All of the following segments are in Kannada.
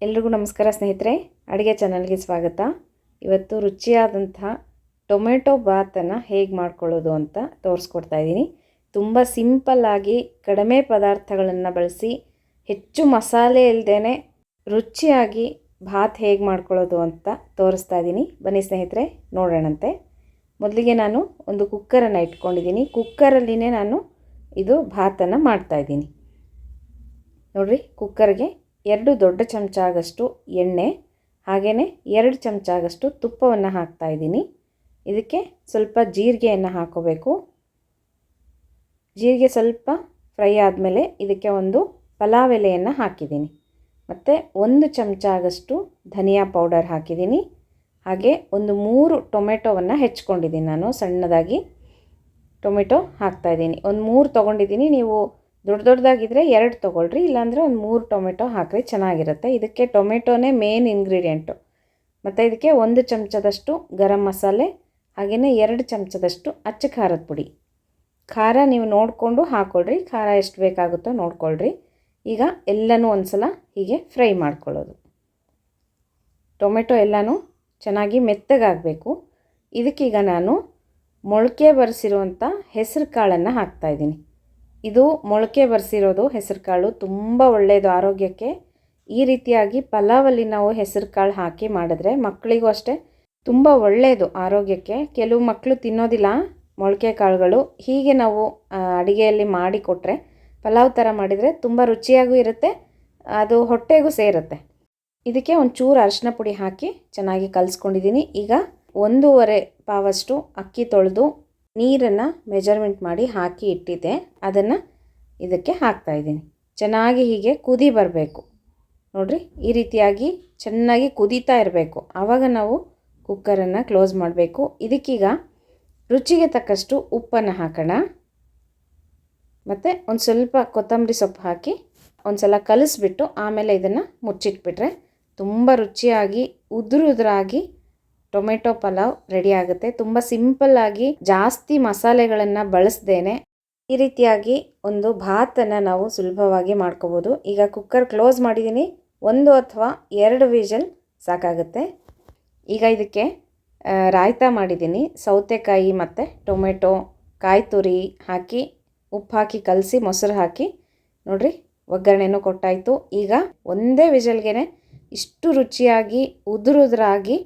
ಎಲ್ರಿಗೂ ನಮಸ್ಕಾರ ಸ್ನೇಹಿತರೆ, ಅಡುಗೆ ಚಾನಲ್ಗೆ ಸ್ವಾಗತ. ಇವತ್ತು ರುಚಿಯಾದಂತಹ ಟೊಮೆಟೊ ಬಾತನ್ನು ಹೇಗೆ ಮಾಡ್ಕೊಳ್ಳೋದು ಅಂತ ತೋರಿಸ್ಕೊಡ್ತಾ ಇದ್ದೀನಿ. ತುಂಬ ಸಿಂಪಲ್ಲಾಗಿ ಕಡಿಮೆ ಪದಾರ್ಥಗಳನ್ನು ಬಳಸಿ ಹೆಚ್ಚು ಮಸಾಲೆ ಇಲ್ಲದೇ ರುಚಿಯಾಗಿ ಬಾತ್ ಹೇಗೆ ಮಾಡ್ಕೊಳ್ಳೋದು ಅಂತ ತೋರಿಸ್ತಾ ಇದ್ದೀನಿ. ಬನ್ನಿ ಸ್ನೇಹಿತರೆ, ನೋಡೋಣಂತೆ. ಮೊದಲಿಗೆ ನಾನು ಒಂದು ಕುಕ್ಕರನ್ನು ಇಟ್ಕೊಂಡಿದ್ದೀನಿ. ಕುಕ್ಕರಲ್ಲಿನೇ ನಾನು ಇದು ಬಾತನ್ನು ಮಾಡ್ತಾಯಿದ್ದೀನಿ. ನೋಡಿರಿ, ಕುಕ್ಕರ್ಗೆ 2 ದೊಡ್ಡ ಚಮಚ ಆಗಷ್ಟು ಎಣ್ಣೆ, ಹಾಗೆಯೇ 2 ಚಮಚ ಆಗಷ್ಟು ತುಪ್ಪವನ್ನು ಹಾಕ್ತಾಯಿದ್ದೀನಿ. ಇದಕ್ಕೆ ಸ್ವಲ್ಪ ಜೀರಿಗೆಯನ್ನು ಹಾಕೋಬೇಕು. ಜೀರಿಗೆ ಸ್ವಲ್ಪ ಫ್ರೈ ಆದಮೇಲೆ ಇದಕ್ಕೆ ಒಂದು ಪಲಾವ್ ಎಲೆಯನ್ನು ಹಾಕಿದ್ದೀನಿ. ಮತ್ತು 1 ಚಮಚ ಆಗಷ್ಟು ಧನಿಯಾ ಪೌಡರ್ ಹಾಕಿದ್ದೀನಿ. ಹಾಗೆ ಒಂದು 3 ಟೊಮೆಟೊವನ್ನು ಹೆಚ್ಕೊಂಡಿದ್ದೀನಿ. ನಾನು ಸಣ್ಣದಾಗಿ ಟೊಮೆಟೊ ಹಾಕ್ತಾಯಿದ್ದೀನಿ. ಒಂದು 3 ತೊಗೊಂಡಿದ್ದೀನಿ. ನೀವು ದೊಡ್ಡದಾಗಿದ್ದರೆ 2 ತೊಗೊಳ್ರಿ, ಇಲ್ಲಾಂದರೆ ಒಂದು 3 ಟೊಮೆಟೊ ಹಾಕಿರಿ, ಚೆನ್ನಾಗಿರುತ್ತೆ. ಇದಕ್ಕೆ ಟೊಮೆಟೊನೇ ಮೇನ್ ಇಂಗ್ರೀಡಿಯೆಂಟು. ಮತ್ತು ಇದಕ್ಕೆ 1 ಚಮಚದಷ್ಟು ಗರಂ ಮಸಾಲೆ, ಹಾಗೆಯೇ 2 ಚಮಚದಷ್ಟು ಅಚ್ಚ ಖಾರದ ಪುಡಿ. ಖಾರ ನೀವು ನೋಡಿಕೊಂಡು ಹಾಕ್ಕೊಳ್ರಿ, ಖಾರ ಎಷ್ಟು ಬೇಕಾಗುತ್ತೋ ನೋಡ್ಕೊಳ್ರಿ. ಈಗ ಎಲ್ಲನೂ ಒಂದು ಸಲ ಹೀಗೆ ಫ್ರೈ ಮಾಡ್ಕೊಳ್ಳೋದು. ಟೊಮೆಟೊ ಎಲ್ಲನೂ ಚೆನ್ನಾಗಿ ಮೆತ್ತಗಾಗಬೇಕು. ಇದಕ್ಕೀಗ ನಾನು ಮೊಳಕೆ ಬರೆಸಿರುವಂಥ ಹೆಸರು ಕಾಳನ್ನು ಹಾಕ್ತಾಯಿದ್ದೀನಿ. ಇದು ಮೊಳಕೆ ಬರೆಸಿರೋದು ಹೆಸರು ಕಾಳು, ತುಂಬ ಒಳ್ಳೆಯದು ಆರೋಗ್ಯಕ್ಕೆ. ಈ ರೀತಿಯಾಗಿ ಪಲಾವಲ್ಲಿ ನಾವು ಹೆಸರು ಕಾಳು ಹಾಕಿ ಮಾಡಿದ್ರೆ ಮಕ್ಕಳಿಗೂ ಅಷ್ಟೇ ತುಂಬ ಒಳ್ಳೆಯದು ಆರೋಗ್ಯಕ್ಕೆ. ಕೆಲವು ಮಕ್ಕಳು ತಿನ್ನೋದಿಲ್ಲ ಮೊಳಕೆ ಕಾಳುಗಳು. ಹೀಗೆ ನಾವು ಅಡುಗೆಯಲ್ಲಿ ಮಾಡಿ ಕೊಟ್ಟರೆ, ಪಲಾವ್ ಥರ ಮಾಡಿದರೆ ತುಂಬ ರುಚಿಯಾಗೂ ಇರುತ್ತೆ, ಅದು ಹೊಟ್ಟೆಗೂ ಸೇರುತ್ತೆ. ಇದಕ್ಕೆ ಒಂಚೂರು ಅರಿಶಿನ ಪುಡಿ ಹಾಕಿ ಚೆನ್ನಾಗಿ ಕಲಿಸ್ಕೊಂಡಿದ್ದೀನಿ. ಈಗ 1.5 ಪಾವಷ್ಟು ಅಕ್ಕಿ ತೊಳೆದು ನೀರನ್ನು ಮೆಜರ್ಮೆಂಟ್ ಮಾಡಿ ಹಾಕಿ ಇಟ್ಟಿದ್ದೆ, ಅದನ್ನು ಇದಕ್ಕೆ ಹಾಕ್ತಾಯಿದ್ದೀನಿ. ಚೆನ್ನಾಗಿ ಹೀಗೆ ಕುದಿ ಬರಬೇಕು. ನೋಡಿರಿ, ಈ ರೀತಿಯಾಗಿ ಚೆನ್ನಾಗಿ ಕುದೀತಾ ಇರಬೇಕು. ಆವಾಗ ನಾವು ಕುಕ್ಕರನ್ನು ಕ್ಲೋಸ್ ಮಾಡಬೇಕು. ಇದಕ್ಕೀಗ ರುಚಿಗೆ ತಕ್ಕಷ್ಟು ಉಪ್ಪನ್ನು ಹಾಕೋಣ. ಮತ್ತು ಒಂದು ಸ್ವಲ್ಪ ಕೊತ್ತಂಬರಿ ಸೊಪ್ಪು ಹಾಕಿ ಒಂದು ಸಲ ಕಲಿಸ್ಬಿಟ್ಟು ಆಮೇಲೆ ಇದನ್ನು ಮುಚ್ಚಿಟ್ಬಿಟ್ರೆ ತುಂಬ ರುಚಿಯಾಗಿ ಉದುರಾಗಿ ಟೊಮೆಟೊ ಪಲಾವ್ ರೆಡಿ ಆಗುತ್ತೆ. ತುಂಬ ಸಿಂಪಲ್ಲಾಗಿ ಜಾಸ್ತಿ ಮಸಾಲೆಗಳನ್ನು ಬಳಸ್ದೇನೆ ಈ ರೀತಿಯಾಗಿ ಒಂದು ಭಾತನ್ನು ನಾವು ಸುಲಭವಾಗಿ ಮಾಡ್ಕೋಬೋದು. ಈಗ ಕುಕ್ಕರ್ ಕ್ಲೋಸ್ ಮಾಡಿದ್ದೀನಿ. 1 ಅಥವಾ 2 ವಿಷಲ್ ಸಾಕಾಗುತ್ತೆ. ಈಗ ಇದಕ್ಕೆ ರಾಯ್ತ ಮಾಡಿದ್ದೀನಿ. ಸೌತೆಕಾಯಿ ಮತ್ತು ಟೊಮೆಟೊ, ಕಾಯಿ ತುರಿ ಹಾಕಿ ಉಪ್ಪು ಹಾಕಿ ಕಲಸಿ ಮೊಸರು ಹಾಕಿ ನೋಡಿರಿ, ಒಗ್ಗರಣೆನೂ ಕೊಟ್ಟಾಯಿತು. ಈಗ ಒಂದೇ ವಿಷಲ್ಗೆ ಇಷ್ಟು ರುಚಿಯಾಗಿ ಉದುರಾಗಿ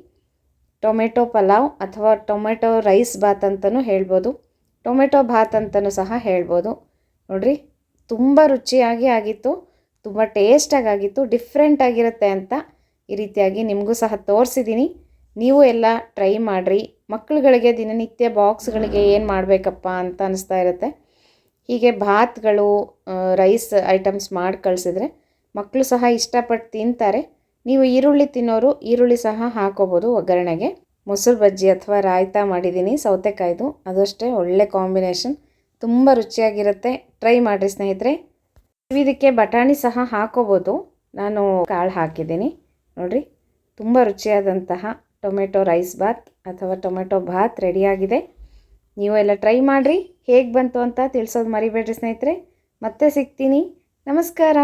ಟೊಮೆಟೊ ಪಲಾವ್ ಅಥವಾ ಟೊಮೆಟೊ ರೈಸ್ ಬಾತ್ ಅಂತಲೂ ಹೇಳ್ಬೋದು, ಟೊಮೆಟೊ ಬಾತ್ ಅಂತಲೂ ಸಹ ಹೇಳ್ಬೋದು. ನೋಡಿರಿ, ತುಂಬ ರುಚಿಯಾಗಿ ಆಗಿತ್ತು, ತುಂಬ ಟೇಸ್ಟಾಗಿ ಆಗಿತ್ತು, ಡಿಫ್ರೆಂಟಾಗಿರುತ್ತೆ ಅಂತ ಈ ರೀತಿಯಾಗಿ ನಿಮಗೂ ಸಹ ತೋರಿಸಿದ್ದೀನಿ. ನೀವು ಎಲ್ಲ ಟ್ರೈ ಮಾಡಿರಿ. ಮಕ್ಕಳುಗಳಿಗೆ ದಿನನಿತ್ಯ ಬಾಕ್ಸ್ಗಳಿಗೆ ಏನು ಮಾಡಬೇಕಪ್ಪ ಅಂತ ಅನಿಸ್ತಾ ಇರುತ್ತೆ. ಹೀಗೆ ಭಾತ್ಗಳು, ರೈಸ್ ಐಟಮ್ಸ್ ಮಾಡಿ ಕಳಿಸಿದ್ರೆ ಮಕ್ಕಳು ಸಹ ಇಷ್ಟಪಟ್ಟು ತಿಂತಾರೆ. ನೀವು ಈರುಳ್ಳಿ ತಿನ್ನೋರು ಈರುಳ್ಳಿ ಸಹ ಹಾಕೋಬೋದು ಒಗ್ಗರಣೆಗೆ. ಮೊಸರು ಬಜ್ಜಿ ಅಥವಾ ರಾಯ್ತ ಮಾಡಿದ್ದೀನಿ ಸೌತೆಕಾಯ್ದು, ಅದಷ್ಟೇ ಒಳ್ಳೆ ಕಾಂಬಿನೇಷನ್, ತುಂಬ ರುಚಿಯಾಗಿರುತ್ತೆ. ಟ್ರೈ ಮಾಡಿರಿ ಸ್ನೇಹಿತರೆ. ನೀವು ಇದಕ್ಕೆ ಬಟಾಣಿ ಸಹ ಹಾಕೋಬೋದು, ನಾನು ಕಾಳು ಹಾಕಿದ್ದೀನಿ. ನೋಡಿರಿ, ತುಂಬ ರುಚಿಯಾದಂತಹ ಟೊಮೆಟೊ ರೈಸ್ ಬಾತ್ ಅಥವಾ ಟೊಮೆಟೊ ಬಾತ್ ರೆಡಿಯಾಗಿದೆ. ನೀವು ಎಲ್ಲ ಟ್ರೈ ಮಾಡಿರಿ. ಹೇಗೆ ಬಂತು ಅಂತ ತಿಳಿಸೋದು ಮರಿಬೇಡ್ರಿ ಸ್ನೇಹಿತರೆ. ಮತ್ತೆ ಸಿಗ್ತೀನಿ. ನಮಸ್ಕಾರ.